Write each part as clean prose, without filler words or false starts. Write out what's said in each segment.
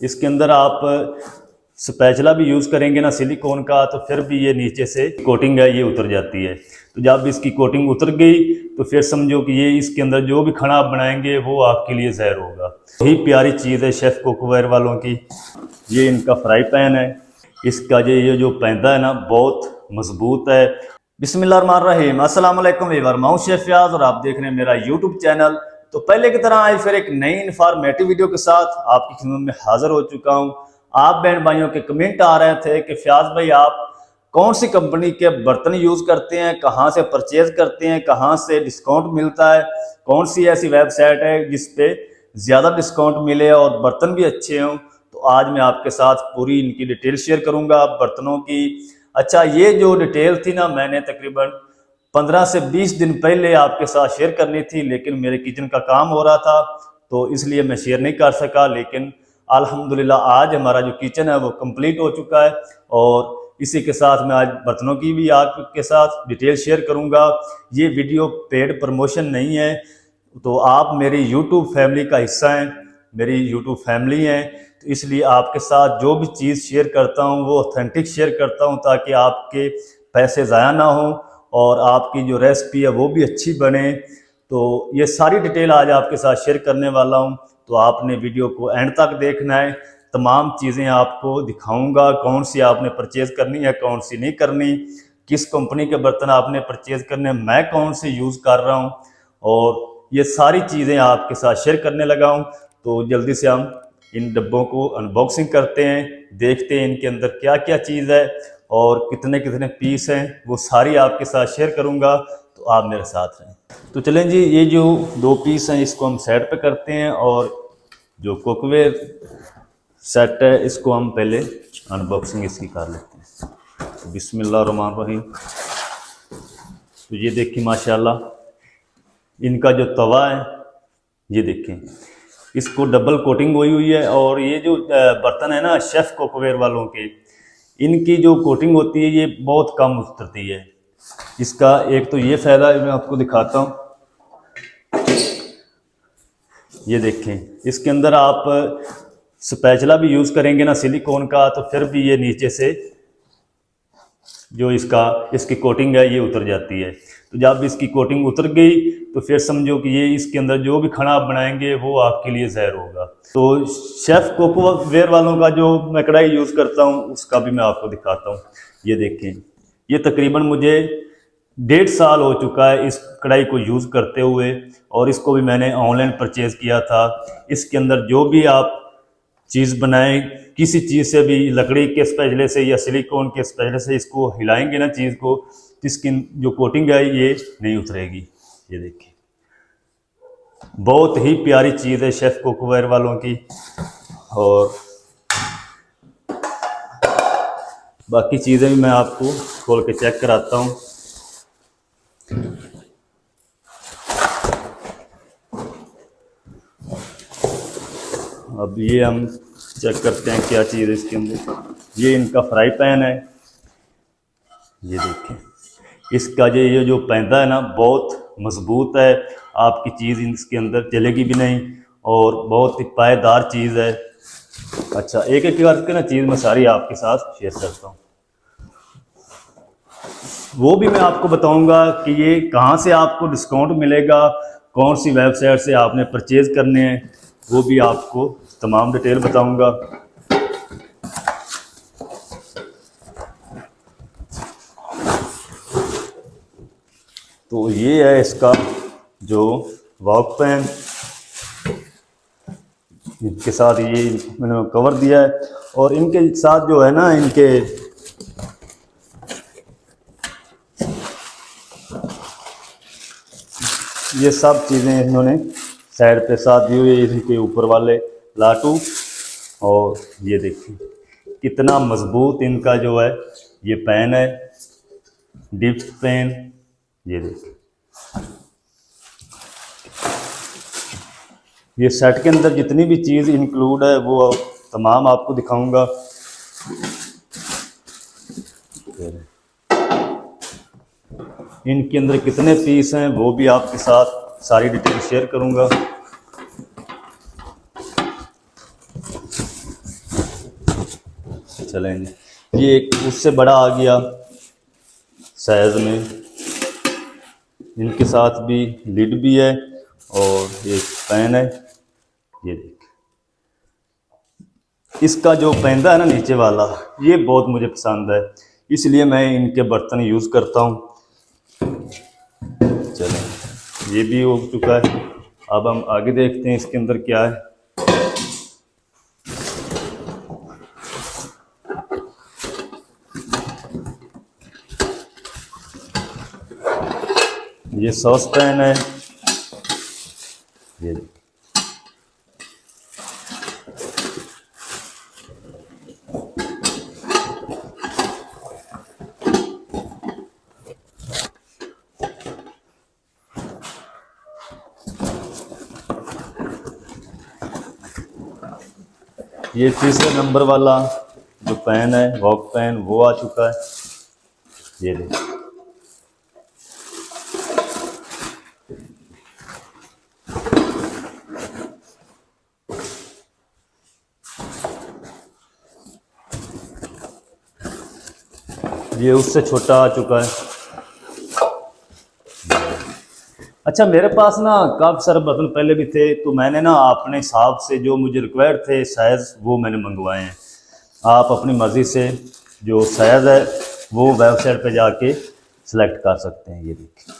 इसके अंदर आप स्पैचुला भी यूज़ करेंगे ना सिलिकॉन का, तो फिर भी ये नीचे से कोटिंग है ये उतर जाती है। तो जब इसकी कोटिंग उतर गई तो फिर समझो कि ये इसके अंदर जो भी खाना आप बनाएंगे वो आपके लिए जहर होगा। यही प्यारी चीज़ है शेफ़ कुकवेयर वालों की। ये इनका फ्राई पैन है, इसका ये जो पैंदा है ना बहुत मजबूत है। बिस्मिल्लाहिर्रहमानिर्रहीम, अस्सलाम वालेकुम व्यूअर, मैं हूं शेफ फयाज और आप देख रहे हैं मेरा यूट्यूब चैनल। तो पहले की तरह आज फिर एक नई इन्फॉर्मेटिव वीडियो के साथ आपकी खिदमत में हाजिर हो चुका हूं। आप बहन भाइयों के कमेंट आ रहे थे कि फयाज भाई आप कौन सी कंपनी के बर्तन यूज़ करते हैं, कहाँ से परचेज करते हैं, कहाँ से डिस्काउंट मिलता है, कौन सी ऐसी वेबसाइट है जिस पे ज़्यादा डिस्काउंट मिले और बर्तन भी अच्छे हों। तो आज मैं आपके साथ पूरी इनकी डिटेल शेयर करूंगा बर्तनों की। अच्छा, ये जो डिटेल थी ना मैंने तकरीबन 15 से 20 दिन पहले आपके साथ शेयर करनी थी, लेकिन मेरे किचन का काम हो रहा था तो इसलिए मैं शेयर नहीं कर सका। लेकिन अल्हम्दुलिल्लाह आज हमारा जो किचन है वो कंप्लीट हो चुका है और इसी के साथ मैं आज बर्तनों की भी आपके साथ डिटेल शेयर करूंगा। ये वीडियो पेड प्रमोशन नहीं है, तो आप मेरी यूट्यूब फैमिली का हिस्सा हैं, मेरी यूट्यूब फैमिली है, तो इसलिए आपके साथ जो भी चीज़ शेयर करता हूँ वो ऑथेंटिक शेयर करता हूँ ताकि आपके पैसे ज़ाया ना हो और आपकी जो रेसिपी है वो भी अच्छी बने। तो ये सारी डिटेल आज आपके साथ शेयर करने वाला हूँ, तो आपने वीडियो को एंड तक देखना है। तमाम चीज़ें आपको दिखाऊंगा, कौन सी आपने परचेज़ करनी है, कौन सी नहीं करनी, किस कंपनी के बर्तन आपने परचेज़ करने, मैं कौन से यूज़ कर रहा हूँ, और ये सारी चीज़ें आपके साथ शेयर करने लगा हूँ। तो जल्दी से हम इन डब्बों को अनबॉक्सिंग करते हैं, देखते हैं इनके अंदर क्या क्या चीज़ है और कितने कितने पीस हैं, वो सारी आपके साथ शेयर करूँगा। तो आप मेरे साथ रहें। तो चलें जी, ये जो 2 पीस हैं इसको हम साइड पे करते हैं और जो कुकवेयर सेट है इसको हम पहले अनबॉक्सिंग इसकी कर लेते हैं। बिस्मिल्लाहिर्रहमानिर्रहीम। तो ये देखिए माशाल्लाह इनका जो तवा है ये देखें, इसको डबल कोटिंग हुई है। और ये जो बर्तन है ना शेफ़ कुकवेयर वालों के, इनकी जो कोटिंग होती है ये बहुत कम उतरती है। इसका एक तो ये फ़ायदा है, मैं आपको दिखाता हूँ। ये देखें, इसके अंदर आप स्पैचुला भी यूज़ करेंगे ना सिलिकॉन का, तो फिर भी ये नीचे से जो इसकी कोटिंग है ये उतर जाती है। तो जब इसकी कोटिंग उतर गई तो फिर समझो कि ये इसके अंदर जो भी खाना आप बनाएंगे वो आपके लिए जहर होगा। तो शेफ़ कुकवेयर वालों का जो मैं कढ़ाई यूज़ करता हूँ उसका भी मैं आपको दिखाता हूँ। ये देखें, ये तकरीबन मुझे 1.5 साल हो चुका है इस कढ़ाई को यूज़ करते हुए, और इसको भी मैंने ऑनलाइन परचेज़ किया था। इसके अंदर जो भी आप चीज़ बनाएं, किसी चीज़ से भी, लकड़ी के स्पैचुले से या सिलिकॉन के स्पैचुले से इसको हिलाएंगे ना चीज़ को, इसकी जो कोटिंग है ये नहीं उतरेगी। ये देखिए, बहुत ही प्यारी चीज़ है शेफ़ कुकवेयर वालों की। और बाकी चीज़ें भी मैं आपको खोल के चेक कराता हूँ। अब ये हम चेक करते हैं क्या चीज़ है इसके अंदर। ये इनका फ्राई पैन है, ये देखें, इसका ये जो पैंदा है ना बहुत मजबूत है, आपकी चीज़ इसके अंदर चलेगी भी नहीं और बहुत ही पायदार चीज़ है। अच्छा, एक एक करके ना चीज़ मैं सारी आपके साथ शेयर करता हूँ। वो भी मैं आपको बताऊंगा कि ये कहाँ से आपको डिस्काउंट मिलेगा, कौन सी वेबसाइट से आपने परचेज़ करने हैं, वो भी आपको तमाम डिटेल बताऊंगा। तो ये है इसका जो वॉक पैन, इनके साथ ये मैंने कवर दिया है, और इनके साथ जो है ना इनके ये सब चीज़ें इन्होंने साइड पे साथ दी हुई है, इनके ऊपर वाले लाटू। और ये देखिए कितना मजबूत इनका जो है ये पैन है, डीप पैन। ये देखिए, ये सेट के अंदर जितनी भी चीज़ इंक्लूड है वो तमाम आपको दिखाऊंगा। इनके अंदर कितने पीस हैं वो भी आपके साथ सारी डिटेल शेयर करूंगा। चलेंगे। ये एक उससे बड़ा आ गया साइज में, इनके साथ भी लिड भी है और एक पैन है। ये देख, इसका जो पैंदा है ना नीचे वाला, ये बहुत मुझे पसंद है, इसलिए मैं इनके बर्तन यूज़ करता हूँ। चलें, ये भी हो चुका है। अब हम आगे देखते हैं इसके अंदर क्या है। ये सॉस पैन है। ये ये तीसरे नंबर वाला जो पैन है, वॉक पैन, वो आ चुका है। ये देखिए, ये उससे छोटा आ चुका है। अच्छा, मेरे पास ना काफ़ी सारे बर्तन पहले भी थे, तो मैंने ना अपने हिसाब से जो मुझे रिक्वायर्ड थे साइज़, वो मैंने मंगवाए हैं। आप अपनी मर्ज़ी से जो साइज़ है वो वेबसाइट पे जाके सिलेक्ट कर सकते हैं। ये देखिए,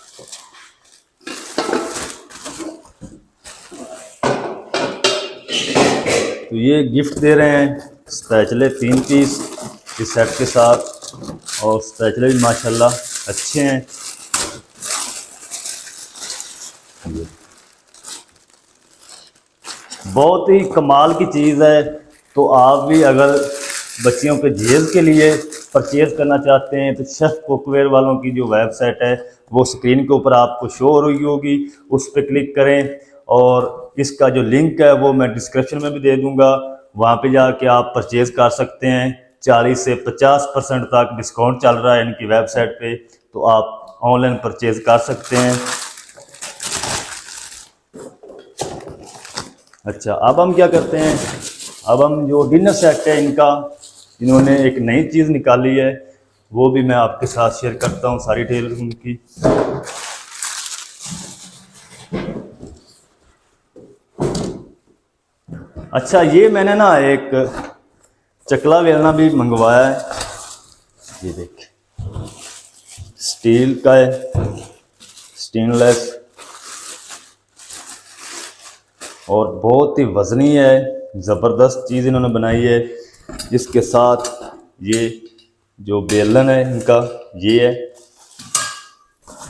तो ये गिफ्ट दे रहे हैं स्पैचुले 3 पीस इस सेट के साथ, और स्पैचुले भी माशाल्लाह अच्छे हैं। बहुत ही कमाल की चीज़ है। तो आप भी अगर बच्चियों के जहेज़ के लिए परचेज़ करना चाहते हैं तो शेफ़ कुकवेयर वालों की जो वेबसाइट है वो स्क्रीन के ऊपर आपको शो हो रही होगी, उस पर क्लिक करें। और इसका जो लिंक है वो मैं डिस्क्रिप्शन में भी दे दूँगा, वहाँ पे जाके आप परचेज़ कर सकते हैं। 40 से 50% तक डिस्काउंट चल रहा है इनकी वेबसाइट पे, तो आप ऑनलाइन परचेज़ कर सकते हैं। अच्छा, अब हम क्या करते हैं, अब हम जो डिनर सेट है इनका, इन्होंने एक नई चीज़ निकाली है, वो भी मैं आपके साथ शेयर करता हूँ, सारी डिटेल उनकी। अच्छा, ये मैंने ना एक चकला बेलना भी मंगवाया है। ये देखिए, स्टील का है, स्टेनलेस, और बहुत ही वज़नी है, ज़बरदस्त चीज़ इन्होंने बनाई है। इसके साथ ये जो बेलन है इनका ये है,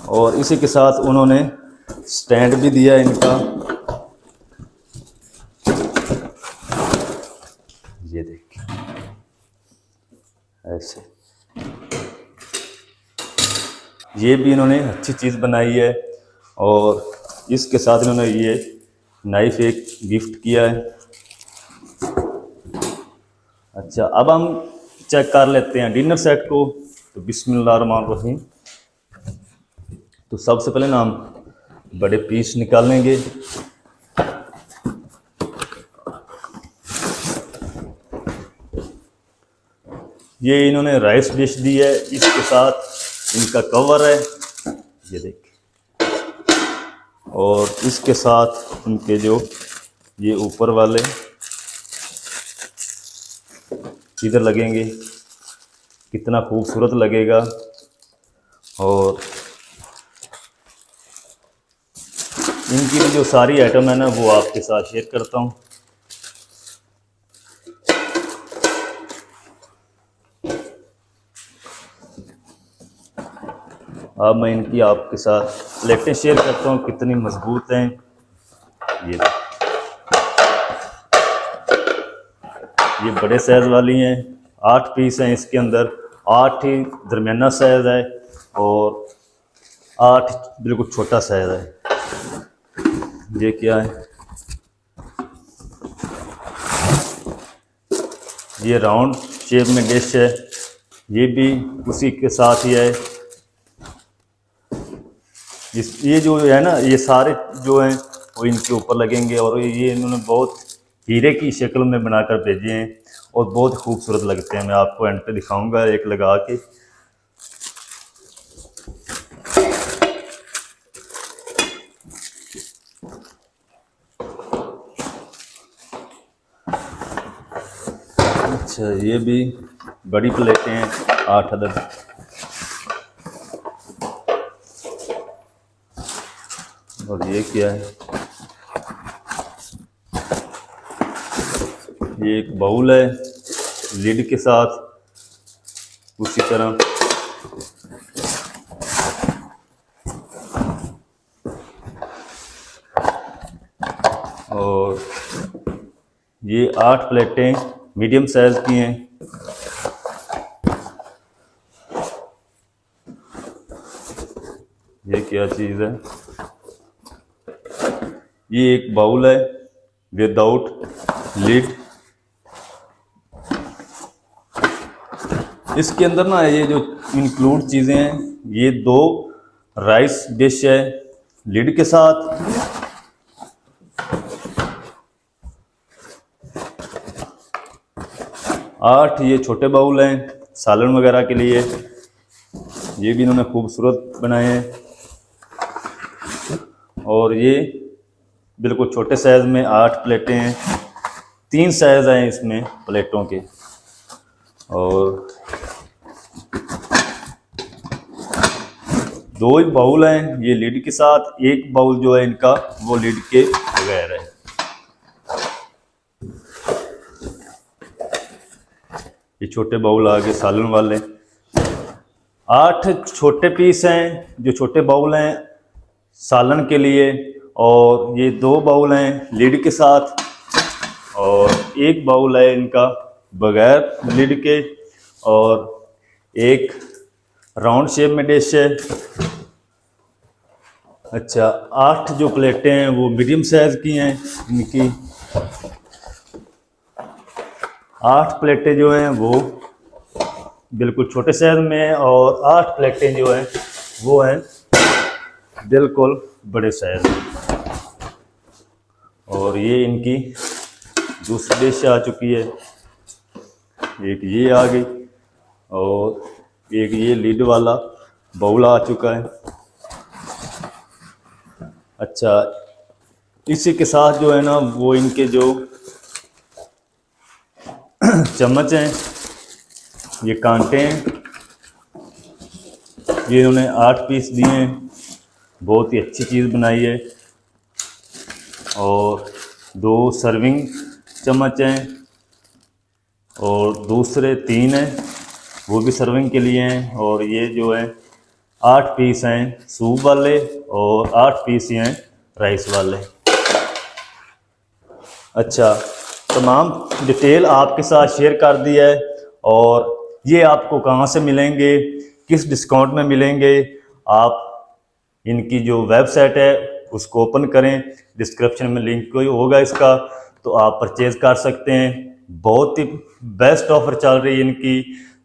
और इसी के साथ उन्होंने स्टैंड भी दिया है इनका। ये देखिए, ऐसे ये भी इन्होंने अच्छी चीज़ बनाई है। और इसके साथ इन्होंने ये नाइफ एक गिफ्ट किया है। अच्छा, अब हम चेक कर लेते हैं डिनर सेट को। तो बिस्मिल्लाहिर्रहमानिर्रहीम। तो सबसे पहले ना हम बड़े पीस निकाल लेंगे। ये इन्होंने राइस डिश दी है, इसके साथ इनका कवर है, ये देखिए। और इसके साथ इनके जो ये ऊपर वाले इधर लगेंगे, कितना खूबसूरत लगेगा। और इनकी भी जो सारी आइटम है ना वो आपके साथ शेयर करता हूँ। अब मैं इनकी आपके साथ प्लेटें शेयर करता हूँ, कितनी मजबूत हैं। ये बड़े साइज़ वाली हैं, 8 पीस हैं इसके अंदर, 8 ही दरमियाना साइज़ है और 8 बिल्कुल छोटा साइज़ है। ये क्या है, ये राउंड शेप में डिश है, ये भी उसी के साथ ही है। ये जो है ना, ये सारे जो हैं वो इनके ऊपर लगेंगे। और ये इन्होंने बहुत हीरे की शक्ल में बनाकर भेजे हैं और बहुत खूबसूरत लगते हैं। मैं आपको एंड पे दिखाऊंगा एक लगा के। अच्छा, ये भी बड़ी प्लेटें हैं 8 अदद। और ये क्या है, ये एक बाउल है लिड के साथ, उसी तरह और ये 8 प्लेटें मीडियम साइज की हैं। ये क्या चीज़ है, ये एक बाउल है विदाउट लिड। इसके अंदर ना ये जो इंक्लूड चीज़ें हैं, ये 2 राइस डिश है लिड के साथ, 8 ये छोटे बाउल हैं सालन वगैरह के लिए, ये भी इन्होंने खूबसूरत बनाए हैं। और ये बिल्कुल छोटे साइज़ में 8 प्लेटें हैं, 3 साइज़ हैं इसमें प्लेटों के। और 2 ही बाउल हैं ये लिड के साथ, एक बाउल जो है इनका वो लिड के बगैर है। ये छोटे बाउल आगे सालन वाले, 8 छोटे पीस हैं जो छोटे बाउल हैं सालन के लिए, और ये 2 बाउल हैं लिड के साथ, और एक बाउल है इनका बगैर लिड के, और एक राउंड शेप में डिश है। अच्छा, 8 जो प्लेटें हैं वो मीडियम साइज़ की हैं इनकी। 8 प्लेटें जो हैं वो बिल्कुल छोटे साइज़ में हैं, और 8 प्लेटें जो हैं वो हैं बिल्कुल बड़े साइज़ में। और ये इनकी दूसरी डिश आ चुकी है, एक ये आ गई, और एक ये लिड वाला बाउल आ चुका है। अच्छा, इसी के साथ जो है ना वो इनके जो चम्मच हैं, ये कांटे हैं, ये इन्होंने 8 पीस दिए हैं, बहुत ही अच्छी चीज़ बनाई है। और 2 सर्विंग चम्मच हैं, और दूसरे 3 हैं वो भी सर्विंग के लिए हैं। और ये जो है 8 पीस हैं सूप वाले, और 8 पीस हैं राइस वाले। अच्छा, तमाम डिटेल आपके साथ शेयर कर दी है, और ये आपको कहाँ से मिलेंगे, किस डिस्काउंट में मिलेंगे, आप इनकी जो वेबसाइट है उसको ओपन करें, डिस्क्रिप्शन में लिंक कोई होगा इसका, तो आप परचेज़ कर सकते हैं। बहुत ही बेस्ट ऑफ़र चल रही है इनकी,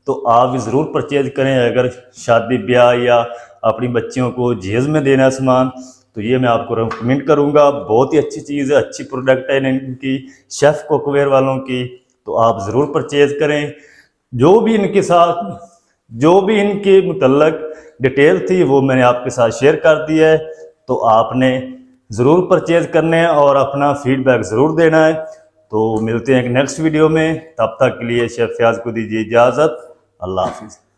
तो आप ज़रूर परचेज़ करें। अगर शादी ब्याह या अपनी बच्चियों को जहेज़ में देना है सामान, तो ये मैं आपको रेकमेंड करूँगा। बहुत ही अच्छी चीज़ है, अच्छी प्रोडक्ट है इनकी, शेफ़ कुकवेयर वालों की, तो आप ज़रूर परचेज़ करें। जो भी इनके साथ, जो भी इनके मुतल्लक डिटेल थी वो मैंने आपके साथ शेयर कर दी है, तो आपने ज़रूर परचेज़ करने हैं और अपना फीडबैक ज़रूर देना है। तो मिलते हैं एक नेक्स्ट वीडियो में, तब तक के लिए शेफ़ फयाज़ को दीजिए इजाज़त। अल्लाह हाफ़िज़।